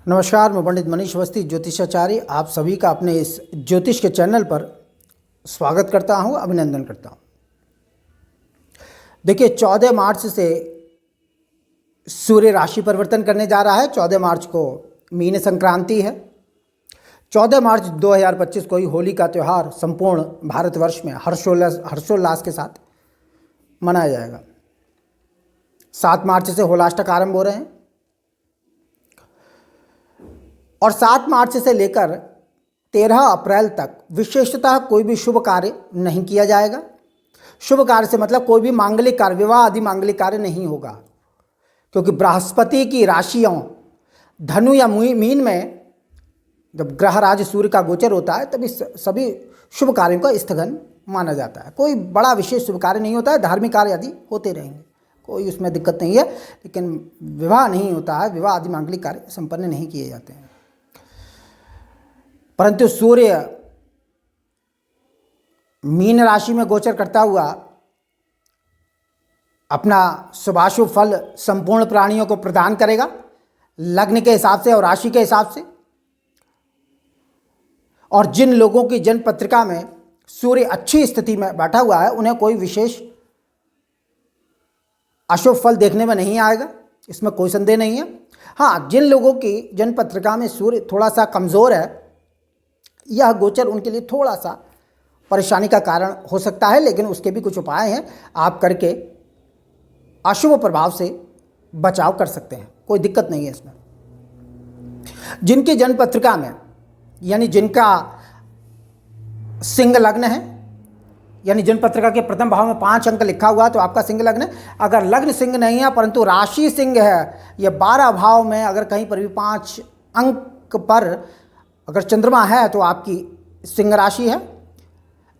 नमस्कार, मैं पंडित मनीष अवस्थी ज्योतिषाचार्य आप सभी का अपने इस ज्योतिष के चैनल पर स्वागत करता हूं, अभिनंदन करता हूं। देखिए 14 मार्च से सूर्य राशि परिवर्तन करने जा रहा है। 14 मार्च को मीन संक्रांति है। 14 मार्च 2025 को ही होली का त्यौहार संपूर्ण भारतवर्ष में हर्षोल्लास के साथ मनाया जाएगा। 7 मार्च से होलाष्टक आरंभ हो रहे हैं और 7 मार्च से लेकर 13 अप्रैल तक विशेषतः कोई भी शुभ कार्य नहीं किया जाएगा। शुभ कार्य से मतलब कोई भी मांगलिक कार्य, विवाह आदि मांगलिक कार्य नहीं होगा, क्योंकि बृहस्पति की राशियों धनु या मीन में जब ग्रहराज सूर्य का गोचर होता है तभी सभी शुभ कार्यों का स्थगन माना जाता है। कोई बड़ा विशेष शुभ कार्य नहीं होता है। धार्मिक कार्य आदि होते रहेंगे, कोई उसमें दिक्कत नहीं है, लेकिन विवाह नहीं होता है। विवाह आदि मांगलिक कार्य संपन्न नहीं किए जाते हैं। परंतु सूर्य मीन राशि में गोचर करता हुआ अपना शुभाशुभ फल संपूर्ण प्राणियों को प्रदान करेगा, लग्न के हिसाब से और राशि के हिसाब से। और जिन लोगों की जन्म पत्रिका में सूर्य अच्छी स्थिति में बैठा हुआ है उन्हें कोई विशेष अशुभ फल देखने में नहीं आएगा, इसमें कोई संदेह नहीं है। हाँ, जिन लोगों की जन्म पत्रिका में सूर्य थोड़ा सा कमज़ोर है, यह गोचर उनके लिए थोड़ा सा परेशानी का कारण हो सकता है, लेकिन उसके भी कुछ उपाय हैं। आप करके अशुभ प्रभाव से बचाव कर सकते हैं, कोई दिक्कत नहीं है इसमें। जिनकी जन्म पत्रिका में यानी जिनका सिंह लग्न है, यानी जन्म पत्रिका के प्रथम भाव में 5 अंक लिखा हुआ है तो आपका सिंह लग्न है। अगर लग्न सिंह नहीं है परंतु राशि सिंह है, या 12 भाव में अगर कहीं पर भी 5 अंक पर अगर चंद्रमा है तो आपकी सिंह राशि है।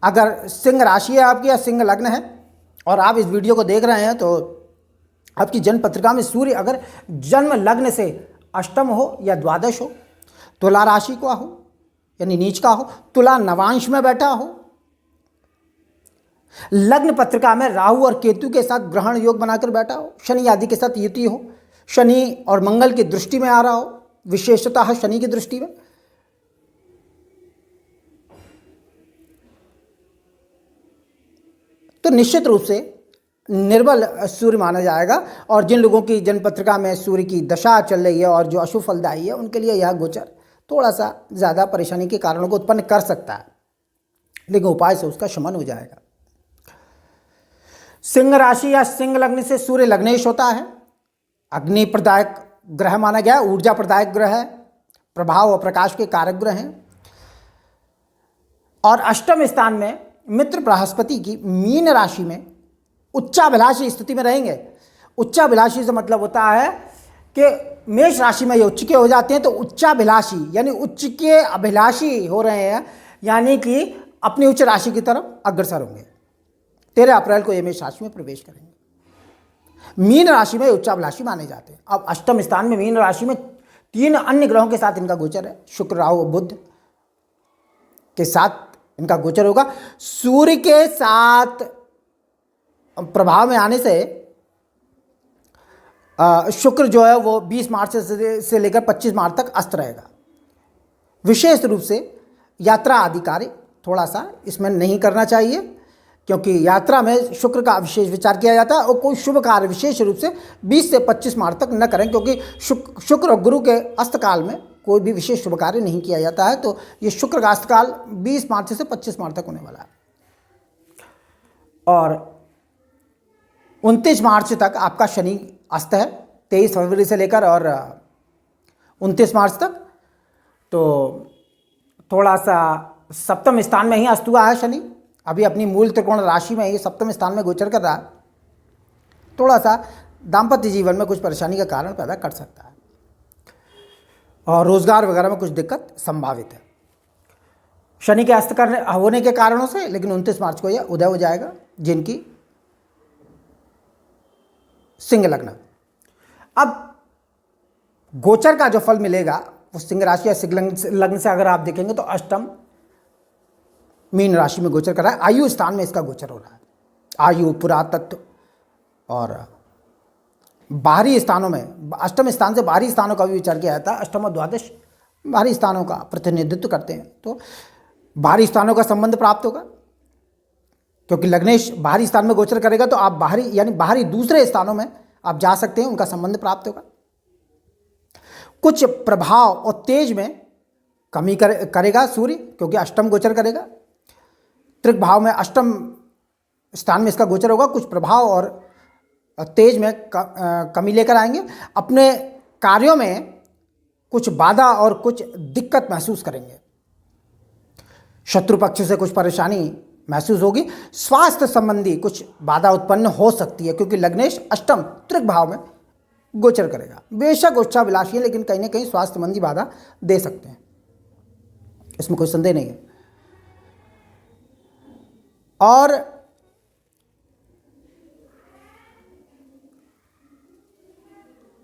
अगर सिंह राशि है आपकी या सिंह लग्न है और आप इस वीडियो को देख रहे हैं तो आपकी जन्म पत्रिका में सूर्य अगर जन्म लग्न से अष्टम हो या द्वादश हो, तुला राशि का हो यानी नीच का हो, तुला नवांश में बैठा हो, लग्न पत्रिका में राहु और केतु के साथ ग्रहण योग बनाकर बैठा हो, शनि आदि के साथ युति हो, शनि और मंगल की दृष्टि में आ रहा हो, विशेषतः शनि की दृष्टि में, तो निश्चित रूप से निर्बल सूर्य माना जाएगा। और जिन लोगों की जन्म पत्रिका में सूर्य की दशा चल रही है और जो अशुभ फलदायी है, उनके लिए यह गोचर थोड़ा सा ज़्यादा परेशानी के कारणों को उत्पन्न कर सकता है, लेकिन उपाय से उसका शमन हो जाएगा। सिंह राशि या सिंह लग्न से सूर्य लग्नेश होता है। अग्नि प्रदायक ग्रह माना गया, ऊर्जा प्रदायक ग्रह है, प्रभाव और प्रकाश के कारक ग्रह हैं। और अष्टम स्थान में मित्र बृहस्पति की मीन राशि में उच्चाभिलाषी स्थिति में रहेंगे। उच्चाभिलाषी से मतलब होता है कि मेष राशि में ये उच्च के हो जाते हैं, तो उच्चाभिलाषी यानी उच्च के अभिलाषी हो रहे हैं, यानी कि अपनी उच्च राशि की तरफ अग्रसर होंगे। 13 अप्रैल को ये मेष राशि में प्रवेश करेंगे। मीन राशि में उच्चाभिलाषी माने जाते हैं। अब अष्टम स्थान में मीन राशि में 3 अन्य ग्रहों के साथ इनका गोचर है। शुक्र, राहु, बुध के साथ इनका गोचर होगा। सूर्य के साथ प्रभाव में आने से शुक्र जो है वो 20 मार्च से लेकर 25 मार्च तक अस्त रहेगा। विशेष रूप से यात्रा आदि कार्य थोड़ा सा इसमें नहीं करना चाहिए, क्योंकि यात्रा में शुक्र का विशेष विचार किया जाता है। और कोई शुभ कार्य विशेष रूप से 20 से 25 मार्च तक न करें, क्योंकि शुक्र और गुरु के अस्तकाल में कोई भी विशेष शुभ कार्य नहीं किया जाता है। तो ये शुक्र का अस्तकाल 20 मार्च से 25 मार्च तक होने वाला है। और 29 मार्च तक आपका शनि अस्त है, 23 फरवरी से लेकर और 29 मार्च तक। तो थोड़ा सा सप्तम स्थान में ही अस्त हुआ है शनि, अभी अपनी मूल त्रिकोण राशि में ही सप्तम स्थान में गोचर कर रहा है। थोड़ा सा दाम्पत्य जीवन में कुछ परेशानी का कारण पैदा कर सकता है और रोजगार वगैरह में कुछ दिक्कत संभावित है शनि के अस्त करने होने के कारणों से। लेकिन 29 मार्च को यह उदय हो जाएगा जिनकी सिंह लग्न। अब गोचर का जो फल मिलेगा वो सिंह राशि या सिंह लग्न से अगर आप देखेंगे तो अष्टम मीन राशि में गोचर कर रहा है। आयु स्थान में इसका गोचर हो रहा है। आयु, पुरातत्व और बाहरी स्थानों में, अष्टम स्थान से बाहरी स्थानों का भी विचार किया जाता है। अष्टम और द्वादश बाहरी स्थानों का प्रतिनिधित्व करते हैं, तो बाहरी स्थानों का संबंध प्राप्त होगा, क्योंकि लग्नेश बाहरी स्थान में गोचर करेगा तो आप बाहरी यानी बाहरी दूसरे स्थानों में आप जा सकते हैं, उनका संबंध प्राप्त होगा। कुछ प्रभाव और तेज में कमी करेगा सूर्य, क्योंकि अष्टम गोचर करेगा। त्रिक भाव में अष्टम स्थान में इसका गोचर होगा। कुछ प्रभाव और तेज में कमी लेकर आएंगे। अपने कार्यों में कुछ बाधा और कुछ दिक्कत महसूस करेंगे। शत्रु पक्ष से कुछ परेशानी महसूस होगी। स्वास्थ्य संबंधी कुछ बाधा उत्पन्न हो सकती है, क्योंकि लग्नेश अष्टम त्रिक भाव में गोचर करेगा। बेशक उच्चाभिलाषी है, लेकिन कहीं ना कहीं स्वास्थ्य संबंधी बाधा दे सकते हैं, इसमें कोई संदेह नहीं है। और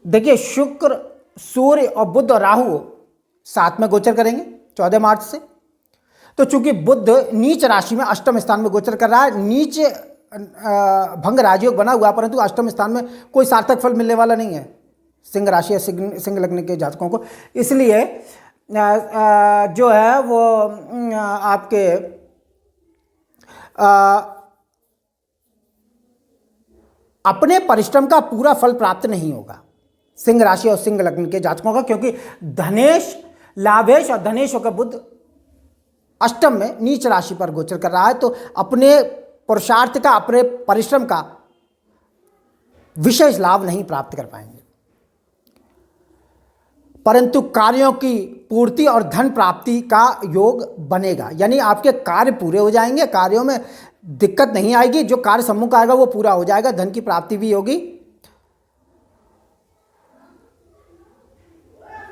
देखिए, शुक्र, सूर्य और बुध और राहु साथ में गोचर करेंगे 14 मार्च से। तो चूंकि बुध नीच राशि में अष्टम स्थान में गोचर कर रहा है, नीच भंग राजयोग बना हुआ, परंतु अष्टम स्थान में कोई सार्थक फल मिलने वाला नहीं है सिंह राशि या सिंह लग्न के जातकों को। इसलिए जो है वो आपके अपने परिश्रम का पूरा फल प्राप्त नहीं होगा सिंह राशि और सिंह लग्न के जातकों का, क्योंकि धनेश, लाभेश और धनेश होकर बुध अष्टम में नीच राशि पर गोचर कर रहा है। तो अपने पुरुषार्थ का, अपने परिश्रम का विशेष लाभ नहीं प्राप्त कर पाएंगे, परंतु कार्यों की पूर्ति और धन प्राप्ति का योग बनेगा। यानी आपके कार्य पूरे हो जाएंगे, कार्यों में दिक्कत नहीं आएगी, जो कार्य सम्मुख आएगा वो पूरा हो जाएगा, धन की प्राप्ति भी होगी।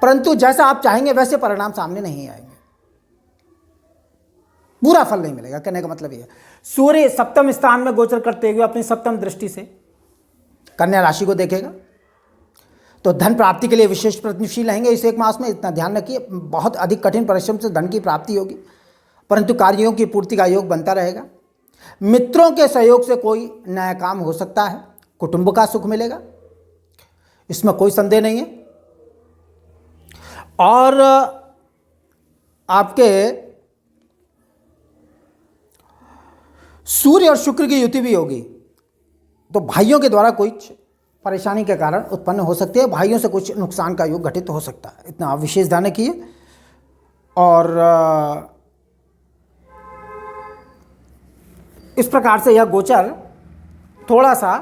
परंतु जैसा आप चाहेंगे वैसे परिणाम सामने नहीं आएंगे, पूरा फल नहीं मिलेगा। कहने का मतलब यह, सूर्य सप्तम स्थान में गोचर करते हुए अपनी सप्तम दृष्टि से कन्या राशि को देखेगा, तो धन प्राप्ति के लिए विशेष प्रयत्नशील रहेंगे इस एक मास में। इतना ध्यान रखिए, बहुत अधिक कठिन परिश्रम से धन की प्राप्ति होगी, परंतु कार्यों की पूर्ति का योग बनता रहेगा। मित्रों के सहयोग से कोई नया काम हो सकता है, कुटुंब का सुख मिलेगा, इसमें कोई संदेह नहीं है। और आपके सूर्य और शुक्र की युति भी होगी, तो भाइयों के द्वारा कोई परेशानी के कारण उत्पन्न हो सकती है, भाइयों से कुछ नुकसान का योग घटित हो सकता है, इतना आप विशेष ध्यान रखिए। और इस प्रकार से यह गोचर थोड़ा सा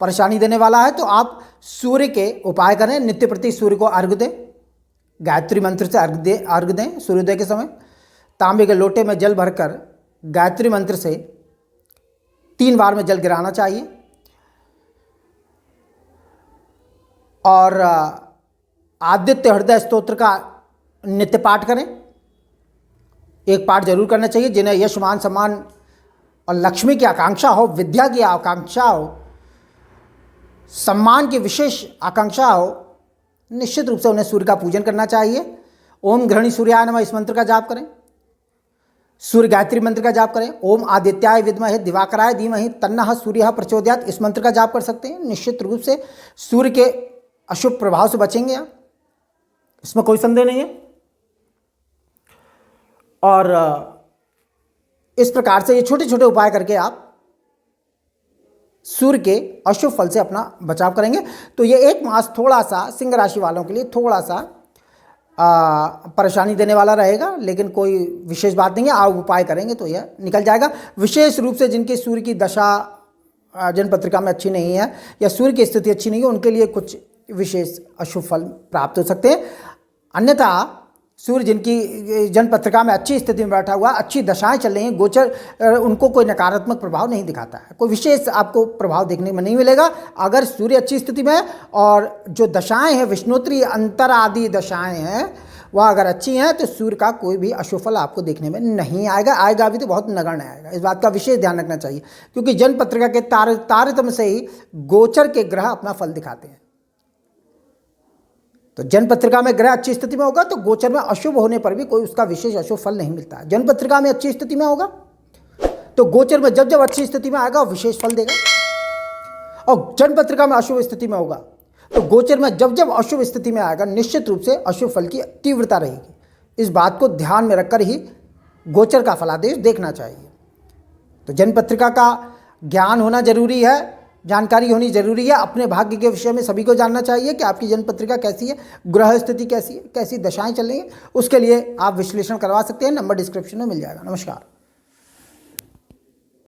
परेशानी देने वाला है, तो आप सूर्य के उपाय करें। नित्य प्रति सूर्य को अर्घ्य दें, गायत्री मंत्र से अर्घ्य दें। सूर्योदय के समय तांबे के लोटे में जल भरकर गायत्री मंत्र से 3 बार में जल गिराना चाहिए। और आदित्य हृदय स्तोत्र का नित्य पाठ करें, एक पाठ जरूर करना चाहिए। जिन्हें यश मान सम्मान और लक्ष्मी की आकांक्षा हो, विद्या की आकांक्षा हो, सम्मान की विशेष आकांक्षा हो, निश्चित रूप से उन्हें सूर्य का पूजन करना चाहिए। ओम घृणी सूर्याय नमः इस मंत्र का जाप करें, सूर्य गायत्री मंत्र का जाप करें। ओम आदित्याय विद्महे दिवाकराय धीमहि तन्नः सूर्यः प्रचोदयात् इस मंत्र का जाप कर सकते हैं। निश्चित रूप से सूर्य के अशुभ प्रभाव से बचेंगे आप, इसमें कोई संदेह नहीं है। और इस प्रकार से ये छोटे छोटे उपाय करके आप सूर्य के अशुभ फल से अपना बचाव करेंगे। तो ये एक मास थोड़ा सा सिंह राशि वालों के लिए थोड़ा सा परेशानी देने वाला रहेगा, लेकिन कोई विशेष बात नहीं है। आप उपाय करेंगे तो यह निकल जाएगा। विशेष रूप से जिनकी सूर्य की दशा जन्मपत्रिका में अच्छी नहीं है या सूर्य की स्थिति अच्छी नहीं है, उनके लिए कुछ विशेष अशुभ फल प्राप्त हो सकते हैं। अन्यथा सूर्य जिनकी जन्मपत्रिका में अच्छी स्थिति में बैठा हुआ, अच्छी दशाएं चल रही हैं, गोचर उनको कोई नकारात्मक प्रभाव नहीं दिखाता है, कोई विशेष आपको प्रभाव देखने में नहीं मिलेगा। अगर सूर्य अच्छी स्थिति में है और जो दशाएं हैं, विष्णुत्री अंतर आदि दशाएं हैं, वह अगर अच्छी हैं, तो सूर्य का कोई भी अशुभ फल आपको देखने में नहीं आएगा। आएगा भी तो बहुत नगण्य आएगा। इस बात का विशेष ध्यान रखना चाहिए, क्योंकि जन्मपत्रिका के तारतम्य से ही गोचर के ग्रह अपना फल दिखाते हैं। तो जन्मपत्रिका में ग्रह अच्छी स्थिति में होगा तो गोचर में अशुभ होने पर भी कोई उसका विशेष अशुभ फल नहीं मिलता है। जन्मपत्रिका में अच्छी स्थिति में होगा तो गोचर में जब जब अच्छी स्थिति में आएगा विशेष फल देगा। और जन्म पत्रिका में अशुभ स्थिति में होगा तो गोचर में जब जब अशुभ स्थिति में आएगा निश्चित रूप से अशुभ फल की तीव्रता रहेगी। इस बात को ध्यान में रखकर ही गोचर का फलादेश देखना चाहिए। तो जन्म पत्रिका का ज्ञान होना जरूरी है, जानकारी होनी जरूरी है। अपने भाग्य के विषय में सभी को जानना चाहिए कि आपकी जन्म पत्रिका कैसी है, ग्रह स्थिति कैसी है, कैसी दशाएं चल रही हैं। उसके लिए आप विश्लेषण करवा सकते हैं, नंबर डिस्क्रिप्शन में मिल जाएगा। नमस्कार।